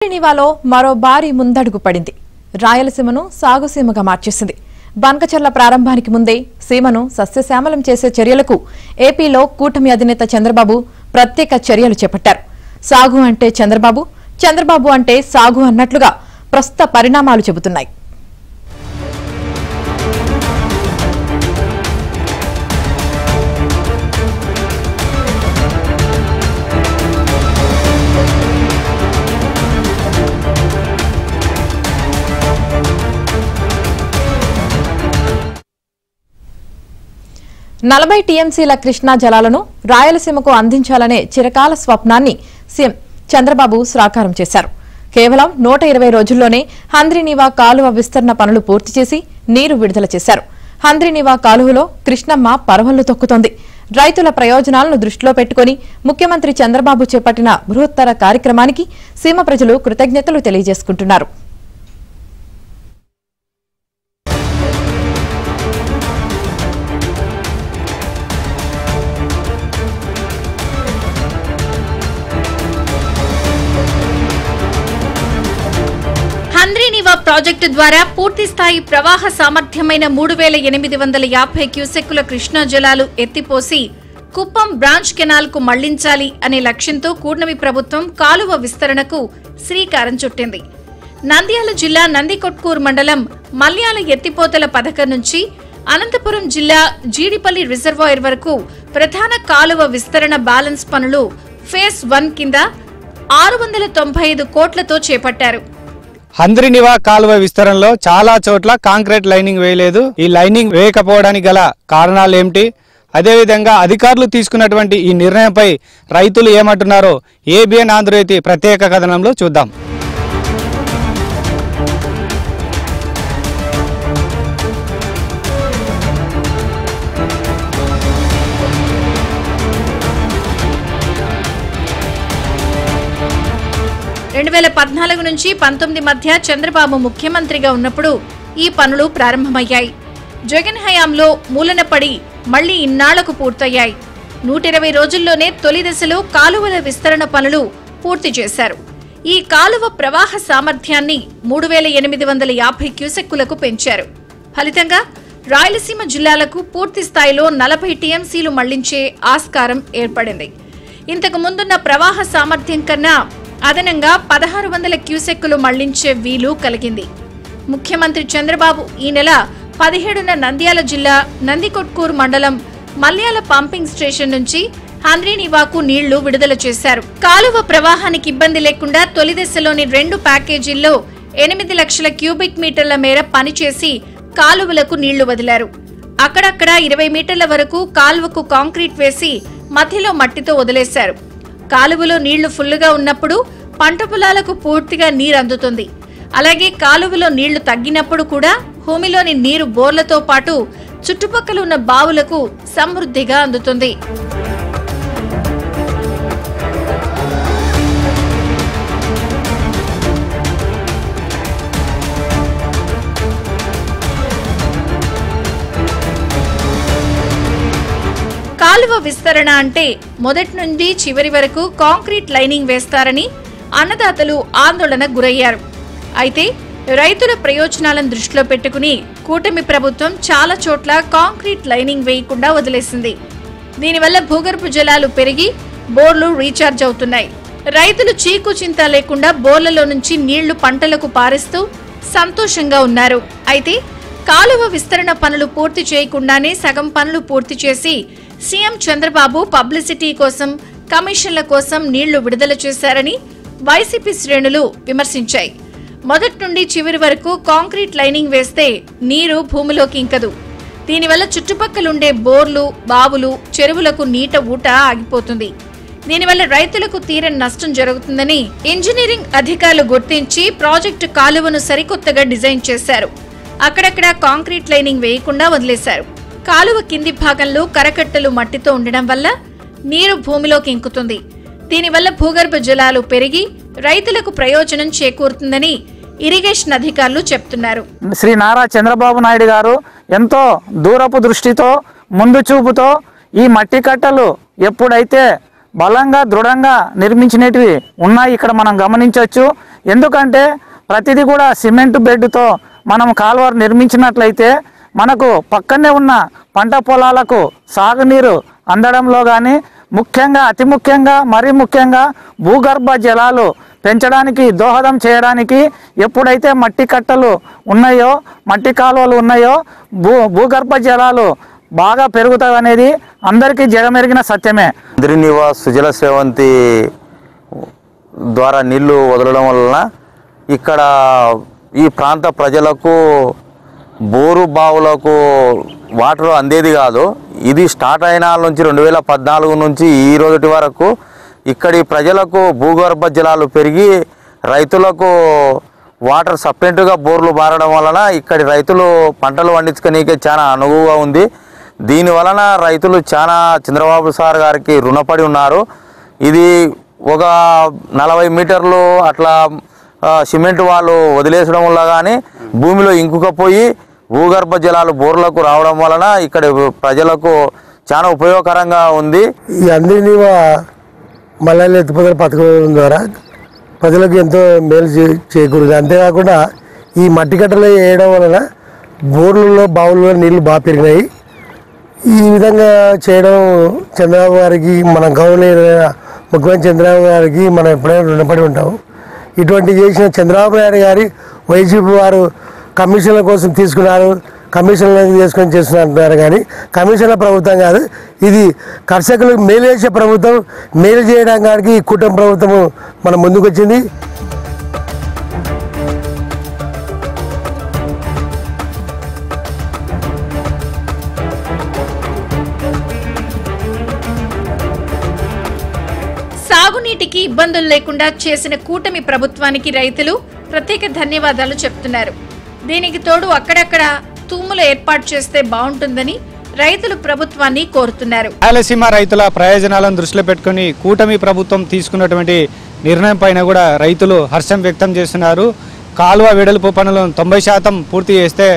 నివాలో మరో భారీ ముందడుగు పడింది. రాయలసీమను సాగుసీమగా మార్చేసింది. బన్కచర్ల ప్రారంభానికి ముందే సీమను సస్యశ్యామలం చేసే చర్యలకు ఏపీలో కూటమి అధినేత చంద్రబాబు ప్రత్యేక చర్యలు చేపట్టారు. సాగు అంటే చంద్రబాబు, చంద్రబాబు అంటే సాగు అన్నట్లుగా ప్రస్తుత పరిణామాలు చెబుతున్నాయి. నలభై టీఎంసీల కృష్ణా జలాలను రాయలసీమకు అందించాలనే చిరకాల స్వప్నాన్ని సీఎం చంద్రబాబు సాకారం చేశారు. కేవలం 120 రోజుల్లోనే హంద్రీనీవా కాలువ విస్తరణ పనులు పూర్తి చేసి నీరు విడుదల చేశారు. హంద్రీనీవా కాలువలో కృష్ణమ్మ పరవళ్లు తొక్కుతోంది. రైతుల ప్రయోజనాలను దృష్టిలో పెట్టుకుని ముఖ్యమంత్రి చంద్రబాబు చేపట్టిన బృహత్తర కార్యక్రమానికి సీమ ప్రజలు కృతజ్ఞతలు తెలియజేసుకుంటున్నారు. హంద్రీనీవా ప్రాజెక్టు ద్వారా పూర్తి స్థాయి ప్రవాహ సామర్థ్యమైన 3850 క్యూసెక్కుల కృష్ణా జలాలు ఎత్తిపోసి కుప్పం బ్రాంచ్ కెనాల్ కు మళ్లించాలి అనే లక్ష్యంతో కూటమి ప్రభుత్వం కాలువ విస్తరణకు శ్రీకారం చుట్టింది. నంద్యాల జిల్లా నందికొట్కూరు మండలం మల్యాల ఎత్తిపోతల పథకం నుంచి అనంతపురం జిల్లా జీడిపల్లి రిజర్వాయర్ వరకు ప్రధాన కాలువ విస్తరణ బ్యాలెన్స్ పనులు ఫేజ్ 1 కింద 695 కోట్లతో చేపట్టారు. హంద్రీనీవా కాలువ విస్తరణలో చాలా చోట్ల కాంక్రీట్ లైనింగ్ వేయలేదు. ఈ లైనింగ్ వేయకపోవడానికి గల కారణాలు ఏమిటి, అదేవిధంగా అధికారులు తీసుకున్నటువంటి ఈ నిర్ణయంపై రైతులు ఏమంటున్నారో ఏబిఎన్ ఆంధ్రజ్యోతి ప్రత్యేక కథనంలో చూద్దాం. నుంచి 19 మధ్య చంద్రబాబు ముఖ్యమంత్రిగా ఉన్నప్పుడు ఈ పనులు ప్రారంభమయ్యాయి. జగన్ హయాంలో మూలన పడి మళ్లీ ఇన్నాళ్లకు పూర్తయ్యాయి. 120 రోజుల్లోనే తొలి దశలో కాలువల విస్తరణ పనులు పూర్తి చేశారు. ఈ కాలువ ప్రవాహ సామర్థ్యాన్ని 3850 క్యూసెక్కులకు పెంచారు. ఫలితంగా రాయలసీమ జిల్లాలకు పూర్తి స్థాయిలో 40 టీఎంసీలు మళ్లించే ఆస్కారం ఏర్పడింది. ఇంతకు ముందున్న ప్రవాహ సామర్థ్యం కన్నా అదనంగా 1600 క్యూసెక్కులు మళ్లించే వీలు కలిగింది. ముఖ్యమంత్రి చంద్రబాబు ఈ నెల 17న నంద్యాల జిల్లా నందికొట్కూరు మండలం మల్యాల పంపింగ్ స్టేషన్ నుంచి హంద్రీనీవాకు నీళ్లు విడుదల చేశారు. కాలువ ప్రవాహానికి ఇబ్బంది లేకుండా తొలి దశలోని 2 ప్యాకేజీల్లో 8 లక్షల క్యూబిక్ మీటర్ల మేర పనిచేసి కాలువలకు నీళ్లు వదిలారు. అక్కడక్కడ 20 మీటర్ల వరకు కాలువకు కాంక్రీట్ వేసి మధ్యలో మట్టితో వదిలేశారు. కాలువలో నీళ్లు ఫుల్లుగా ఉన్నప్పుడు పంట పొలాలకు పూర్తిగా నీరు అందుతుంది. అలాగే కాలువలో నీళ్లు తగ్గినప్పుడు కూడా భూమిలోని నీరు బోర్లతో పాటు చుట్టుపక్కల ఉన్న బావులకు సమృద్ధిగా అందుతుంది. కాలువ విస్తరణ అంటే మొదటి నుండి చివరి వరకు కాంక్రీట్ లైనింగ్ వేస్తారని అన్నదాతలు ఆందోళన గురయ్యారు. అయితే రైతుల ప్రయోజనాలను దృష్టిలో పెట్టుకుని కూటమి ప్రభుత్వం చాలా చోట్ల కాంక్రీట్ లైనింగ్ వేయకుండా వదిలేసింది. దీనివల్ల భూగర్భ జలాలు పెరిగి బోర్లు రీఛార్జ్ అవుతున్నాయి. రైతులు చీకు చింత లేకుండా బోర్లలో నుంచి నీళ్లు పంటలకు పారిస్తూ సంతోషంగా ఉన్నారు. అయితే కాలువ విస్తరణ పనులు పూర్తి చేయకుండానే సగం పనులు పూర్తి చేసి సీఎం చంద్రబాబు పబ్లిసిటీ కోసం, కమిషన్ల కోసం నీళ్లు విడుదల చేశారని వైసీపీ శ్రేణులు విమర్శించాయి. మొదటి నుండి చివరి వరకు కాంక్రీట్ లైనింగ్ వేస్తే నీరు భూమిలోకి ఇంకదు. దీనివల్ల చుట్టుపక్కలుండే బోర్లు, బావులు, చెరువులకు నీట ఊట ఆగిపోతుంది. దీనివల్ల రైతులకు తీరని నష్టం జరుగుతుందని ఇంజనీరింగ్ అధికారులు గుర్తించి ప్రాజెక్టు కాలువను సరికొత్తగా డిజైన్ చేశారు. అక్కడక్కడ కాంక్రీట్ లైనింగ్ వేయకుండా వదిలేశారు. కాలువ కింది భాగంలో కరకట్టలు మట్టితో ఉండడం వల్ల నీరు భూమిలోకి ఇంకుతుంది. దీనివల్ల భూగర్భ జలాలు పెరిగి రైతులకు ప్రయోజనం చేకూరుతుందని ఇరిగేషన్ అధికారులు చెప్తున్నారు. శ్రీ నారా చంద్రబాబు నాయుడు గారు ఎంతో దూరపు దృష్టితో, ముందు చూపుతో ఈ మట్టి కట్టలు ఎప్పుడైతే బలంగా దృఢంగా నిర్మించినటివి ఉన్నాయి ఇక్కడ మనం గమనించవచ్చు. ఎందుకంటే ప్రతిదీ కూడా సిమెంట్ బెడ్తో మనం కాలువ నిర్మించినట్లయితే మనకు పక్కనే ఉన్న పంట పొలాలకు సాగునీరు అందడంలో కానీ ముఖ్యంగా అతి ముఖ్యంగా మరీ ముఖ్యంగా భూగర్భ జలాలు పెంచడానికి దోహదం చేయడానికి ఎప్పుడైతే మట్టి కట్టలు ఉన్నాయో మట్టి కాలువలు ఉన్నాయో భూగర్భ జలాలు బాగా పెరుగుతాయి అనేది అందరికీ జగమెరిగిన సత్యమే. హంద్రీనివాస్ సుజల స్రవంతి ద్వారా నీళ్లు వదలడం వలన ఇక్కడ ఈ ప్రాంత ప్రజలకు బోరు బావులకు వాటర్ అందేది కాదు. ఇది స్టార్ట్ అయిన నుంచి 2014 నుంచి ఈ రోజుటి వరకు ఇక్కడి ప్రజలకు భూగర్భ జలాలు పెరిగి రైతులకు వాటర్ సపరేట్గా బోర్లు బారడం వలన ఇక్కడి రైతులు పంటలు పండించుకోనీకే చాలా అనువుగా ఉంది. దీని వలన రైతులు చాలా చంద్రబాబు సార్ గారికి రుణపడి ఉన్నారు. ఇది ఒక 40 మీటర్లు అట్లా సిమెంట్ వాళ్ళు వదిలేసడం వల్ల కానీ భూమిలో ఇంకుకపోయి భూగర్భ జలాలు బోర్లకు రావడం వలన ఇక్కడ ప్రజలకు చాలా ఉపయోగకరంగా ఉంది. ఈ హంద్రీనివా మల్లెల ఎత్తిపోతల పథకం ద్వారా ప్రజలకు ఎంతో మేలు చేకూరుతుంది. అంతేకాకుండా ఈ మట్టి కట్టలు వేయడం వలన బోర్లలో బావుల్లో నీళ్లు బాగా పెరిగినాయి. ఈ విధంగా చేయడం చంద్రబాబు గారికి మన గవర్నర్ ముఖ్యమంత్రి చంద్రబాబు గారికి మనం ఎప్పుడైనా రుణపడి ఉంటాము. ఇటువంటి చేసిన చంద్రబాబు నాయుడు గారి వైసీపీ వారు కమిషన్ల కోసం తీసుకున్నారు, కమిషన్లు చేసుకొని చేస్తున్నారు. కానీ కమిషన్ల ప్రభుత్వం కాదు, ఇది కర్షకులకు మేలు చేసే ప్రభుత్వం. మేలు చేయడానికి ఈ కూటమి ప్రభుత్వం మన ముందుకు వచ్చింది. సాగునీటికి ఇబ్బందులు లేకుండా చేసిన కూటమి ప్రభుత్వానికి రైతులు ప్రత్యేక ధన్యవాదాలు చెప్తున్నారు. దీనికి తోడు అక్కడక్కడ తూములు ఏర్పాటు చేస్తే బాగుంటుందని రైతులు ప్రభుత్వాన్ని కోరుతున్నారు. రాయలసీమ రైతుల ప్రయోజనాలను దృష్టిలో పెట్టుకుని కూటమి ప్రభుత్వం తీసుకున్నటువంటి నిర్ణయం పైన కూడా రైతులు హర్షం వ్యక్తం చేస్తున్నారు. కాలువ వెడల్పు పనులను 90% పూర్తి చేస్తే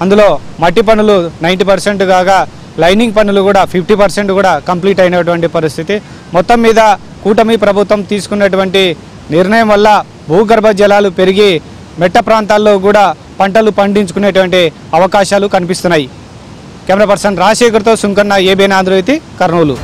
అందులో మట్టి పనులు 90% కాగా లైనింగ్ పనులు కూడా 50% కూడా కంప్లీట్ అయినటువంటి పరిస్థితి. మొత్తం మీద కూటమి ప్రభుత్వం తీసుకున్నటువంటి నిర్ణయం వల్ల భూగర్భ జలాలు పెరిగి మెట్ట ప్రాంతాల్లో కూడా పంటలు పండించుకునేటువంటి అవకాశాలు కనిపిస్తున్నాయి. కెమెరా పర్సన్ రాజశేఖర్తో సుంకన్న, ఏబిఎన్ ఆంధ్రజ్యోతి, కర్నూలు.